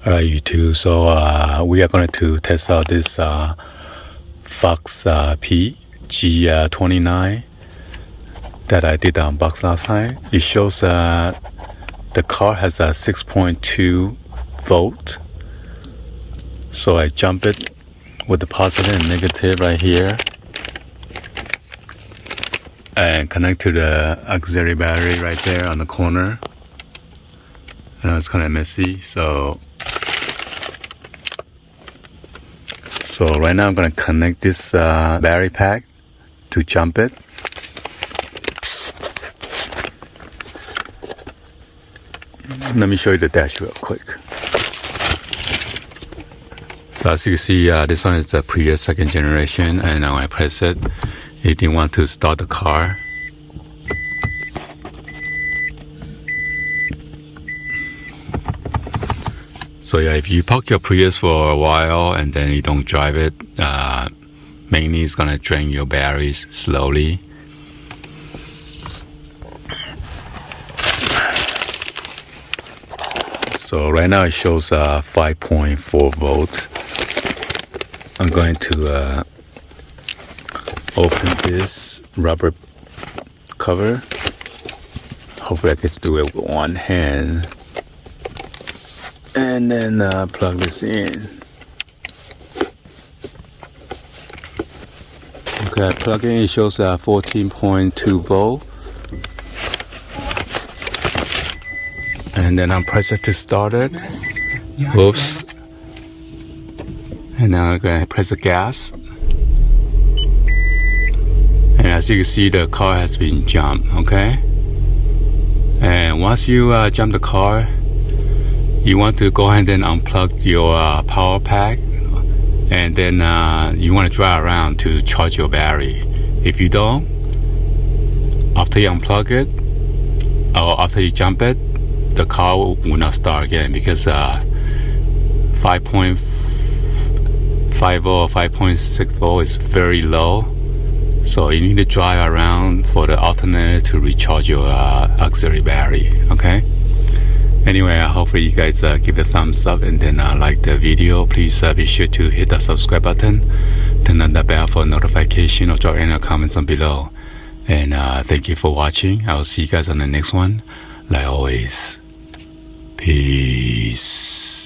Alright, YouTube. So we are going to test out this FOXPEED G29 that I did unbox last time. It shows the car has a 6.2 volt. So I jump it with the positive and negative right here and connect to the auxiliary battery right there on the corner. I know it's kind of messy, so right now I'm going to connect this battery pack to jump it. Let me show you the dash real quick. So as you can see, this one is the previous second generation, and now I press it, it didn't want to start the car. So yeah, if you park your Prius for a while and then you don't drive it, mainly it's gonna drain your batteries slowly. So right now it shows 5.4 volts. I'm going to open this rubber cover. Hopefully I can do it with one hand. And then plug this in. Okay, plug in, it shows 14.2 volt. And then I'm pressing to start it. Whoops. And now I'm gonna press the gas. And as you can see, the car has been jumped, okay? And once you jump the car, you want to go ahead and unplug your power pack, and then you want to drive around to charge your battery. If you don't, after you unplug it or after you jump it, the car will not start again because 5.5 volt or 5.6 volt is very low. So you need to drive around for the alternator to recharge your auxiliary battery, okay? Anyway, hopefully you guys give a thumbs up and then like the video. Please be sure to hit the subscribe button, turn on the bell for notification, or drop any comments on below. And thank you for watching. I will see you guys on the next one. Like always, peace.